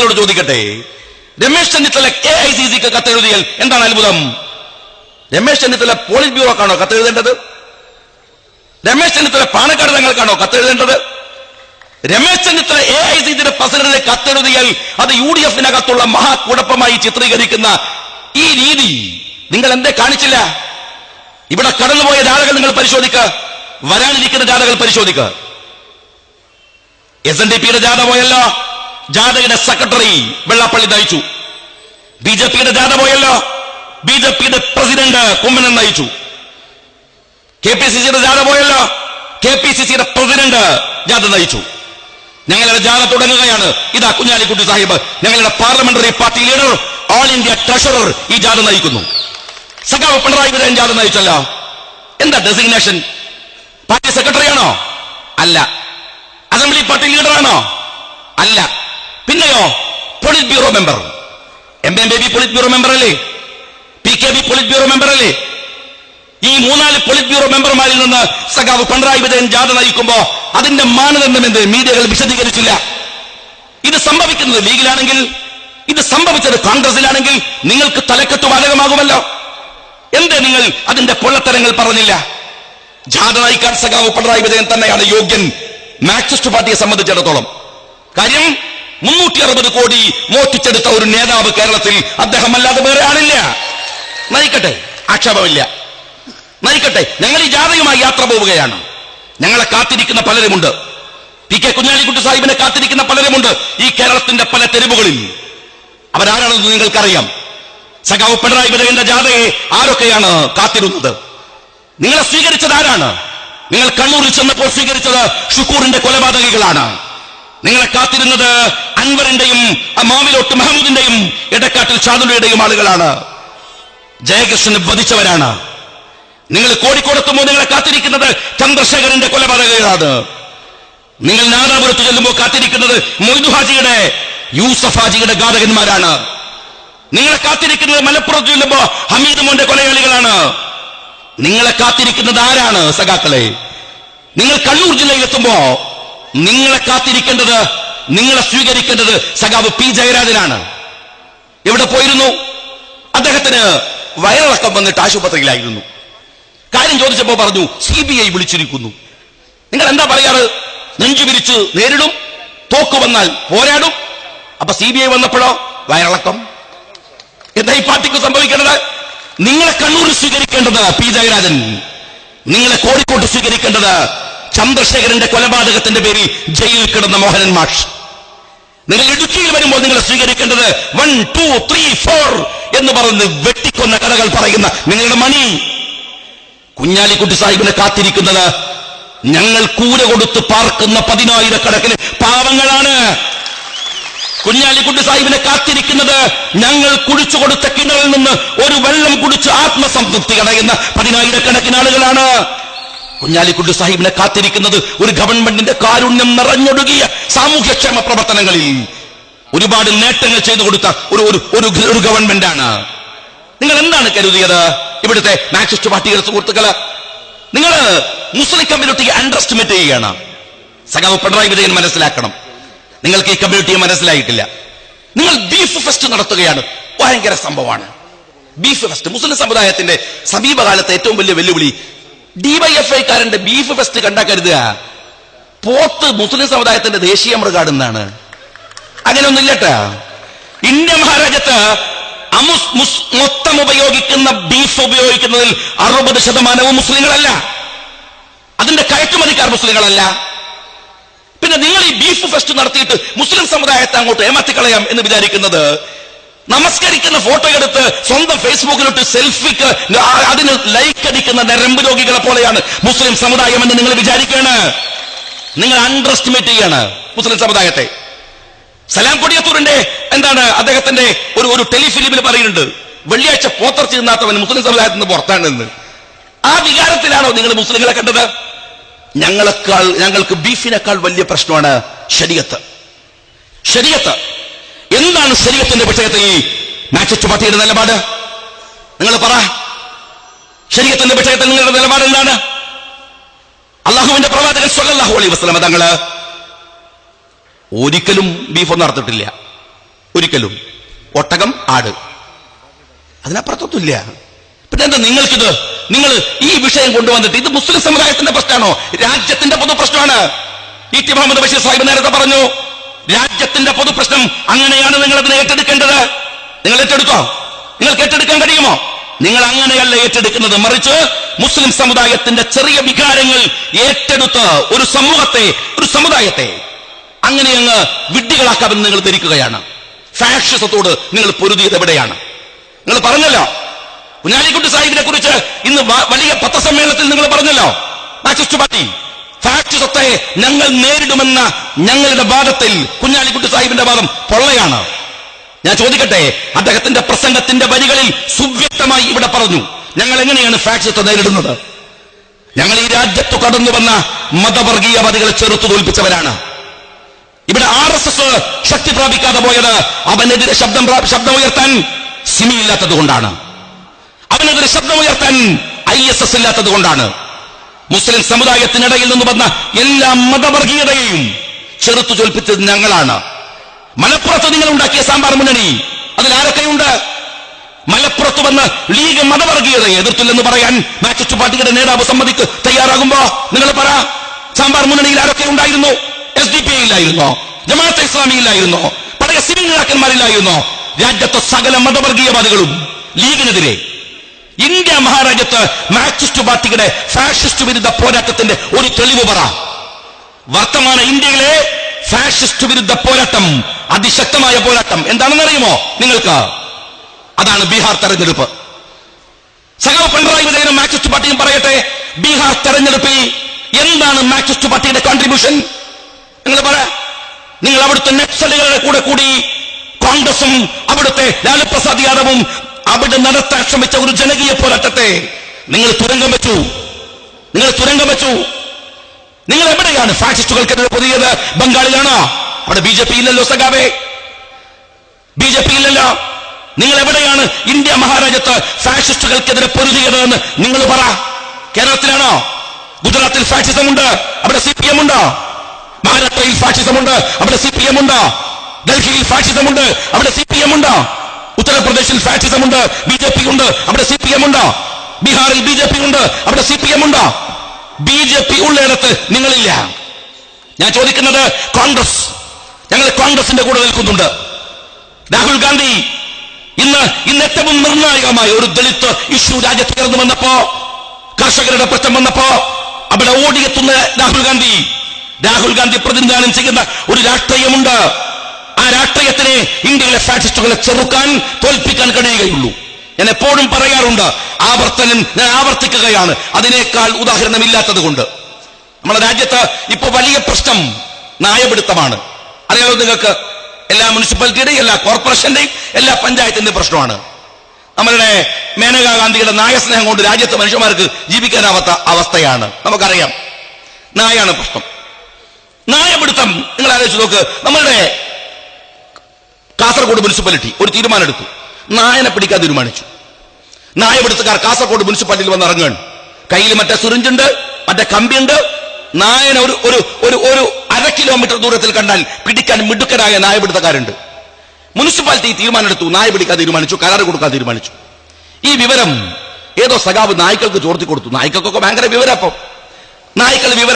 നിങ്ങളോട് ചോദിക്കട്ടെ, രമേശ് ചെന്നിത്തല AICCക്ക് കത്തെഴുതിയാൽ എന്താണ് അത്ഭുതം? രമേശ് ചെന്നിത്തല പോളിറ്റ് ബ്യൂറോക്കാണോ കത്തെഴുതേണ്ടത്? രമേശ് ചെന്നിത്തല പാണക്കാട് തങ്ങൾക്കാണോ കത്തെഴുതേണ്ടത്? രമേശ് ചെന്നിത്തല AICCയുടെ പ്രസിഡന്റിനെ കത്തെഴുതിയാൽ അത് UDF-നകത്തുള്ള മഹാകുഴപ്പമായി ചിത്രീകരിക്കുന്ന ഈ രീതി നിങ്ങൾ എന്തേ കാണിച്ചില്ല? ഇവിടെ കടന്നുപോയ ജാഥകൾ നിങ്ങൾ പരിശോധിക്കുക, വരാനിരിക്കുന്ന ജാഥകൾ പരിശോധിക്കുക. SNDPയുടെ ജാഥ പോയല്ലോ, ജാഥയുടെ സെക്രട്ടറി വെള്ളാപ്പള്ളി നയിച്ചു. BJPയുടെ ജാഥ പോയല്ലോ, BJPയുടെ പ്രസിഡന്റ് കുമ്മനം നയിച്ചു. KPCCയുടെ ജാഥ പോയല്ലോ, KPCCയുടെ പ്രസിഡന്റ് ജാഥ നയിച്ചു. ഞങ്ങളുടെ ജാഥ തുടങ്ങുകയാണ്. ഇതാ കുഞ്ഞാലിക്കുട്ടി സാഹിബ്, ഞങ്ങളുടെ parliamentary party leader, all India treasurer ഈ ജാഥ നയിക്കുന്നു. സഖാവ് പിണറായി വിജയൻ ജാഥ നയിച്ചല്ലോ. എന്താ ഡെസിഗ്നേഷൻ? പാർട്ടി സെക്രട്ടറിയാണോ? അല്ല. അസംബ്ലി പാർട്ടി ലീഡറാണോ? അല്ല. പിന്നെയോ? Politburo member. MMBB politburo member അല്ലേ? PKB പോളിറ്റ് ബ്യൂറോ മെമ്പർ അല്ലേ? ഈ 3-4 പോളിറ്റ് ബ്യൂറോ മെമ്പർമാരിൽ നിന്ന് സഖാവ് പിണറായി വിജയൻ ജാഥ നയിക്കുമ്പോ അതിന്റെ മാനദണ്ഡം എന്ത് മീഡിയകൾ വിശദീകരിച്ചില്ല. ഇത് സംഭവിക്കുന്നത് ലീഗിലാണെങ്കിൽ, ഇത് സംഭവിച്ചത് കോൺഗ്രസിലാണെങ്കിൽ നിങ്ങൾക്ക് തലക്കെട്ട് ബാധകമാകുമല്ലോ. എന്തേ നിങ്ങൾ അതിന്റെ പൊള്ളത്തരങ്ങൾ പറഞ്ഞില്ല? ജാഥ നയിക്കാൻ സഖാവ് പിണറായി വിജയൻ തന്നെയാണ് യോഗ്യൻ മാർക്സിസ്റ്റ് പാർട്ടിയെ സംബന്ധിച്ചിടത്തോളം. കാര്യം 360 കോടി മോഷ്ടിച്ചെടുത്ത ഒരു നേതാവ് കേരളത്തിൽ അദ്ദേഹം അല്ലാതെ വേറെ ആളില്ല. നയിക്കട്ടെ, ആക്ഷേപമില്ല, നയിക്കട്ടെ. ഞങ്ങൾ ഈ ജാഥയുമായി യാത്ര പോവുകയാണ്. ഞങ്ങളെ കാത്തിരിക്കുന്ന പലരുമുണ്ട്. PK കുഞ്ഞാലിക്കുട്ടി സാഹിബിനെ കാത്തിരിക്കുന്ന പലരുമുണ്ട് ഈ കേരളത്തിന്റെ പല തെരുവുകളിൽ. അവരാരാണെന്ന് നിങ്ങൾക്കറിയാം. സഖാവ് പിണറായി വിജയന്റെ ജാഥയെ ആരൊക്കെയാണ് കാത്തിരുന്നത്? നിങ്ങളെ സ്വീകരിച്ചത് ആരാണ്? നിങ്ങൾ കണ്ണൂരിൽ ചെന്നപ്പോൾ സ്വീകരിച്ചത് ഷുക്കൂറിന്റെ കൊലപാതകികളാണ്. നിങ്ങളെ കാത്തിരുന്നത് അൻവറിന്റെയും മാവിലോട്ട് മഹമ്മൂദിന്റെയും എടക്കാട്ടിൽ ഷാദുലയുടെയും ആളുകളാണ്. ജയകൃഷ്ണനെ വധിച്ചവരാണ്. നിങ്ങൾ കോഴിക്കോടെത്തുമ്പോൾ നിങ്ങളെ കാത്തിരിക്കുന്നത് ചന്ദ്രശേഖരന്റെ കൊലപാതകങ്ങളാണ്. നിങ്ങൾ നാദാപുരത്ത് ചെല്ലുമ്പോൾ കാത്തിരിക്കുന്നത് മൊയ്തു ഹാജിയുടെ, യൂസഫ് ഹാജിയുടെ ഘാതകന്മാരാണ്. നിങ്ങളെ കാത്തിരിക്കുന്നത് മലപ്പുറത്ത് ചെല്ലുമ്പോ ഹമീദ് മോന്റെ കൊലയാളികളാണ്. നിങ്ങളെ കാത്തിരിക്കുന്നത് ആരാണ് സഖാക്കളെ? നിങ്ങൾ കണ്ണൂർ ജില്ലയിൽ എത്തുമ്പോ നിങ്ങളെ കാത്തിരിക്കേണ്ടത്, നിങ്ങളെ സ്വീകരിക്കേണ്ടത് സഖാവ് P ജയരാജനാണ്. എവിടെ പോയിരുന്നു? അദ്ദേഹത്തിന് വയറിളക്കം വന്നിട്ട് ആശുപത്രിയിലായിരുന്നു. കാര്യം ചോദിച്ചപ്പോ പറഞ്ഞു CBI വിളിച്ചിരിക്കുന്നു. നിങ്ങൾ എന്താ പറയാറ്? നെഞ്ചു വിരിച്ച് നേരിടും, തോക്ക് വന്നാൽ പോരാടും. അപ്പൊ CBI വന്നപ്പോഴോ വയറിളക്കം. എന്താ ഈ പാർട്ടിക്ക് സംഭവിക്കേണ്ടത്? നിങ്ങളെ കണ്ണൂരിൽ സ്വീകരിക്കേണ്ടത് P ജയരാജൻ, നിങ്ങളെ കോഴിക്കോട്ട് സ്വീകരിക്കേണ്ടത് ചന്ദ്രശേഖരന്റെ കൊലപാതകത്തിന്റെ പേരിൽ ജയിലിൽ കിടന്ന മോഹനൻ മാഷ്. നിങ്ങൾ ഇടുക്കിയിൽ വരുമ്പോൾ നിങ്ങളെ സ്വീകരിക്കേണ്ടത് 1, 2, 3, 4 എന്ന് പറഞ്ഞ് വെട്ടിക്കൊന്ന കഥകൾ പറയുന്ന നിങ്ങളുടെ മണി. കുഞ്ഞാലിക്കുട്ടി സാഹിബിനെ കാത്തിരിക്കുന്നത് ഞങ്ങൾ കൂര കൊടുത്ത് പാർക്കുന്ന 10,000-കണക്കിന് പാവങ്ങളാണ്. കുഞ്ഞാലിക്കുട്ടി സാഹിബിനെ കാത്തിരിക്കുന്നത് ഞങ്ങൾ കുടിച്ചു കൊടുത്ത കിണറിൽ നിന്ന് ഒരു വെള്ളം കുടിച്ച് ആത്മസംതൃപ്തി അടയുന്ന 10,000-കണക്കിന് ആളുകളാണ്. കുഞ്ഞാലിക്കുട്ടി സാഹിബിനെ കാത്തിരിക്കുന്നത് ഒരു ഗവൺമെന്റിന്റെ കാരുണ്യം നിറഞ്ഞൊടുകിയ സാമൂഹ്യക്ഷേമ പ്രവർത്തനങ്ങളിൽ ഒരുപാട് നേട്ടങ്ങൾ ചെയ്തു കൊടുത്ത ഒരു ഗവൺമെന്റാണ്. നിങ്ങൾ എന്താണ് കരുതിയത്? ഇവിടുത്തെ മാർക്സിസ്റ്റ് പാർട്ടികളുടെ സുഹൃത്തുക്കള്, നിങ്ങൾ മുസ്ലിം കമ്മ്യൂണിറ്റിയെ അണ്ടർ എസ്റ്റിമേറ്റ് ചെയ്യുകയാണ്. സഖാവ് പിണറായി വിജയൻ മനസ്സിലാക്കണം, നിങ്ങൾക്ക് ഈ കമ്മ്യൂണിറ്റിയെ മനസ്സിലായിട്ടില്ല. നിങ്ങൾ ബീഫ് ഫെസ്റ്റ് നടത്തുകയാണ്. ഭയങ്കര സംഭവമാണ് ബീഫ് ഫെസ്റ്റ്. മുസ്ലിം സമുദായത്തിന്റെ സമീപകാലത്തെ ഏറ്റവും വലിയ വെല്ലുവിളി DYFI-കാരന്റെ ബീഫ് ഫെസ്റ്റ് കണ്ടാ കരുതുക പോത്ത് മുസ്ലിം സമുദായത്തിന്റെ ദേശീയ മൃഗാടുന്നാണ്. അങ്ങനെയൊന്നും ഇല്ലട്ടാ. ഇന്ത്യ മഹാരാജ്യത്ത് മൊത്തം ഉപയോഗിക്കുന്ന ബീഫ് ഉപയോഗിക്കുന്നതിൽ 60% മുസ്ലിങ്ങളല്ല. അതിന്റെ കയറ്റുമതിക്കാർ മുസ്ലിങ്ങളല്ല. പിന്നെ നിങ്ങൾ ഈ ബീഫ് ഫെസ്റ്റ് നടത്തിയിട്ട് മുസ്ലിം സമുദായത്തെ അങ്ങോട്ട് ഏമാറ്റിക്കളയാം എന്ന് വിചാരിക്കുന്നത്, നമസ്കരിക്കുന്ന ഫോട്ടോ എടുത്ത് സ്വന്തം ഫേസ്ബുക്കിലിട്ട് സെൽഫിക്ക് അതിന് ലൈക്ക് അടിക്കുന്ന നരമ്പ് രോഗികളെ പോലെയാണ് മുസ്ലിം സമുദായം എന്ന് നിങ്ങൾ വിചാരിക്കുകയാണ്. നിങ്ങൾ അണ്ടർ എസ്റ്റിമേറ്റ് ചെയ്യാണ് മുസ്ലിം സമുദായത്തെ. സലാം കൊടിയത്തൂരിന്റെ എന്താണ് അദ്ദേഹത്തിന്റെ ഒരു ടെലിഫിലിമിൽ പറയുന്നുണ്ട്, വെള്ളിയാഴ്ച പോത്തർച്ചി തിന്നാത്തവൻ മുസ്ലിം സമുദായത്തിൽ നിന്ന് പുറത്താണെന്ന്. ആ വികാരത്തിലാണോ നിങ്ങൾ മുസ്ലിങ്ങളെ കണ്ടത്? ഞങ്ങൾക്ക് ബീഫിനേക്കാൾ വലിയ പ്രശ്നമാണ് ശരീഅത്ത്. ശരീഅത്ത് എന്താണ്? ശരീഅത്തിന്റെ വിഷയത്തിൽ മാർക്സിസ്റ്റ് പാർട്ടിയുടെ നിലപാട് നിങ്ങൾ പറ. ശരീഅത്തിന്റെ വിഷയത്തിൽ നിങ്ങളുടെ നിലപാട് എന്താണ്? അള്ളാഹുവിന്റെ പ്രവാചകൻ സ്വല്ലല്ലാഹു അലൈഹി വസല്ലം തങ്ങള് ഒരിക്കലും ബീഫ് ഒന്നും നടത്തിയിട്ടില്ല. ഒരിക്കലും. ഒട്ടകം, ആട്, അതിനപ്പുറത്തൊന്നുമില്ല. പിന്നെ എന്താ നിങ്ങൾക്കിത്? നിങ്ങൾ ഈ വിഷയം കൊണ്ടുവന്നിട്ട് ഇത് മുസ്ലിം സമുദായത്തിന്റെ പ്രശ്നമാണോ? രാജ്യത്തിന്റെ പൊതു പ്രശ്നമാണ്. ഇ.ടി. മുഹമ്മദ് ബഷീർ സാഹിബ് നേരത്തെ പറഞ്ഞു, രാജ്യത്തിന്റെ പൊതു പ്രശ്നം. അങ്ങനെയാണ് നിങ്ങൾ അതിനെ ഏറ്റെടുക്കേണ്ടത്. നിങ്ങൾ ഏറ്റെടുത്തോ? നിങ്ങൾക്ക് ഏറ്റെടുക്കാൻ കഴിയുമോ? നിങ്ങൾ അങ്ങനെയല്ല ഏറ്റെടുക്കുന്നത്. മറിച്ച് മുസ്ലിം സമുദായത്തിന്റെ ചെറിയ വികാരങ്ങൾ ഏറ്റെടുത്ത് ഒരു സമൂഹത്തെ, ഒരു സമുദായത്തെ അങ്ങനെ അങ്ങ് വിഡ്ഢികളാക്കാമെന്ന് നിങ്ങൾ ധരിക്കുകയാണ്. ഫാഷിസത്തോട് നിങ്ങൾ പൊരുതിയത് എവിടെയാണ്? നിങ്ങൾ പറഞ്ഞല്ലോ, കുഞ്ഞാലിക്കുട്ടി സാഹിബിനെ കുറിച്ച് ഇന്ന് വലിയ പത്രസമ്മേളനത്തിൽ നിങ്ങൾ പറഞ്ഞല്ലോ, മാർക്സിസ്റ്റ് പാർട്ടി ഫാഷിസത്തെ ഞങ്ങൾ നേരിടുമെന്ന ഞങ്ങളുടെ വാദത്തിൽ കുഞ്ഞാലിക്കുട്ടി സാഹിബിന്റെ വാദം പൊള്ളയാണ്. ഞാൻ ചോദിക്കട്ടെ, അദ്ദേഹത്തിന്റെ പ്രസംഗത്തിന്റെ വരികളിൽ സുവ്യക്തമായി ഇവിടെ പറഞ്ഞു, ഞങ്ങൾ എങ്ങനെയാണ് ഫാഷിസത്തെ നേരിടുന്നത്? ഞങ്ങൾ ഈ രാജ്യത്ത് കടന്നു വന്ന മതവർഗീയവാദികളെ ചെറുത്തു തോൽപ്പിച്ചവരാണ്. ഇവിടെ RSS ശക്തി പ്രാപിക്കാതെ പോയത് അവനെതിരെ ശബ്ദം ഉയർത്താൻ സിമി ഇല്ലാത്തത് കൊണ്ടാണ്. അവനെതിരെ ശബ്ദമുയർത്താൻ ISS ഇല്ലാത്തത് കൊണ്ടാണ്. മുസ്ലിം സമുദായത്തിനിടയിൽ നിന്ന് വന്ന എല്ലാ മതവർഗീയതയെയും ചെറുത്തു തോൽപ്പിച്ചത് ഞങ്ങളാണ്. മലപ്പുറത്ത് നിങ്ങൾ ഉണ്ടാക്കിയ സാമ്പാർ മുന്നണി, അതിൽ ആരൊക്കെയുണ്ട്? മലപ്പുറത്ത് വന്ന് ലീഗ് മതവർഗീയതയെ എതിർത്തില്ലെന്ന് പറയാൻ മാർക്സിസ്റ്റ് പാർട്ടിയുടെ നേതാവ് സമ്മതിക്ക് തയ്യാറാകുമ്പോ നിങ്ങൾ പറ, സാമ്പാർ മുന്നണിയിൽ ആരൊക്കെ ഉണ്ടായിരുന്നു? SDP ഇല്ലായിരുന്നോ? ജമാഅത്തെ ഇസ്ലാമി ഇല്ലായിരുന്നോ? പഴയ സിവിൽ നേതാക്കന്മാരില്ലായിരുന്നോ? രാജ്യത്തെ സകല മതവർഗീയവാദികളും ലീഗിനെതിരെ. ഇന്ത്യ മഹാരാജ്യത്ത് മാർക്സിസ്റ്റ് പാർട്ടിയുടെ ഫാഷിസ്റ്റ് വിരുദ്ധ പോരാട്ടത്തിന്റെ ഒരു തെളിവ് പറ. വർത്തമാന ഇന്ത്യയിലെ ഫാഷിസ്റ്റ് വിരുദ്ധ പോരാട്ടം, അതിശക്തമായ പോരാട്ടം എന്താണെന്നറിയുമോ നിങ്ങൾക്ക്? അതാണ് ബീഹാർ തെരഞ്ഞെടുപ്പ്. സഖാവ് പിണറായി വിജയനും മാർക്സിസ്റ്റ് പാർട്ടിയും പറയട്ടെ, ബീഹാർ തെരഞ്ഞെടുപ്പിൽ എന്താണ് മാർക്സിസ്റ്റ് പാർട്ടിയുടെ കോൺട്രിബ്യൂഷൻ? നിങ്ങൾ പറ. നിങ്ങൾ അവിടുത്തെ നക്സലുകളുടെ കൂടെ കൂടി കോൺഗ്രസും അവിടുത്തെ ലാലു പ്രസാദ് യാദവും അവിടെ നടത്താൻ ശ്രമിച്ച ഒരു ജനകീയ പോരാട്ടത്തെ നിങ്ങൾ തുരങ്കം വെച്ചു. നിങ്ങൾ എവിടെയാണ് ഫാഷിസ്റ്റുകൾക്കെതിരെ പൊതിയത്? ബംഗാളിലാണോ? അവിടെ BJP ഇല്ലല്ലോ സഖാവേ, BJP ഇല്ലല്ലോ. നിങ്ങൾ എവിടെയാണ് ഇന്ത്യ മഹാരാജ്യത്ത് ഫാഷിസ്റ്റുകൾക്കെതിരെ പൊരുതിയത് എന്ന് നിങ്ങൾ പറ. കേരളത്തിലാണോ? ഗുജറാത്തിൽ ഫാഷിസം ഉണ്ട്, അവിടെ CPM ഉണ്ട്. മഹാരാഷ്ട്രയിൽ ഫാഷിസം ഉണ്ട്, അവിടെ CPM ഉണ്ട്. ഡൽഹിയിൽ ഫാഷിസം ഉണ്ട്, അവിടെ CPM ഉണ്ട്. ഉത്തർപ്രദേശിൽ ഫാഷിസം ഉണ്ട്, BJP ഉണ്ട്, അവിടെ CPM ഉണ്ട്. ബീഹാറിൽ BJP ഉണ്ട്, അവിടെ CPM ഉണ്ട്. BJP ഉള്ളിടത്ത് നിങ്ങളില്ല. ഞാൻ ചോദിക്കുന്നത്, കോൺഗ്രസ്, ഞങ്ങൾ കോൺഗ്രസിന്റെ കൂടെ നിൽക്കുന്നുണ്ട്. രാഹുൽ ഗാന്ധി ഇന്ന് ഏറ്റവും നിർണായകമായ ഒരു ദളിത് ഇഷ്യൂ രാജ്യത്ത് ഉയർന്നു വന്നപ്പോ, കർഷകരുടെ പ്രശ്നം വന്നപ്പോ അവിടെ ഓടിയെത്തുന്ന രാഹുൽ ഗാന്ധി പ്രതിനിധാനം ചെയ്യുന്ന ഒരു രാഷ്ട്രീയമുണ്ട്. ആ രാഷ്ട്രീയത്തിനെ ഇന്ത്യയിലെ ഫാഷിസ്റ്റുകളെ ചെറുക്കാൻ, തോൽപ്പിക്കാൻ കഴിയുകയുള്ളൂ. ഞാൻ എപ്പോഴും പറയാറുണ്ട്, ഞാൻ ആവർത്തിക്കുകയാണ്, അതിനേക്കാൾ ഉദാഹരണമില്ലാത്തത് കൊണ്ട്. നമ്മുടെ രാജ്യത്ത് ഇപ്പൊ വലിയ പ്രശ്നം നായപിടുത്തമാണ്. അറിയാമോ നിങ്ങൾക്ക്? എല്ലാ മുനിസിപ്പാലിറ്റിയുടെയും എല്ലാ കോർപ്പറേഷന്റെയും എല്ലാ പഞ്ചായത്തിന്റെയും പ്രശ്നമാണ്. നമ്മളുടെ മേനകാ ഗാന്ധിയുടെ നായസ്നേഹം കൊണ്ട് രാജ്യത്ത് മനുഷ്യന്മാർക്ക് ജീവിക്കാനാവാത്ത അവസ്ഥയാണ്. നമുക്കറിയാം, നായാണ് പ്രശ്നം. നായപിടുത്തം നിങ്ങൾ ആലോചിച്ച് നോക്ക്. നമ്മളുടെ കാസർഗോഡ് മുനിസിപ്പാലിറ്റി ഒരു തീരുമാനം എടുത്തു, നായനെ പിടിക്കാൻ തീരുമാനിച്ചു. നായപിടുത്തക്കാർ കാസർഗോഡ് മുനിസിപ്പാലിറ്റിയിൽ വന്ന് ഇറങ്ങുകയാണ്. കയ്യിൽ മറ്റേ സിറിഞ്ചുണ്ട്, മറ്റേ കമ്പിയുണ്ട്. നായനെ ഒരു 1/2 കിലോമീറ്റർ ദൂരത്തിൽ കണ്ടാൽ പിടിക്കാൻ മിടുക്കരായ നായപിടുത്തക്കാരുണ്ട്. മുനിസിപ്പാലിറ്റി തീരുമാനം എടുത്തു, നായ പിടിക്കാൻ തീരുമാനിച്ചു, കരാർ കൊടുക്കാൻ തീരുമാനിച്ചു. ഈ വിവരം ഏതോ സഖാവ് നായ്ക്കൾക്ക് ചോർത്തി കൊടുത്തു. നായ്ക്കൾക്കൊക്കെ ഭയങ്കര വിവരം. അപ്പം നായ്ക്കൾ വിവരം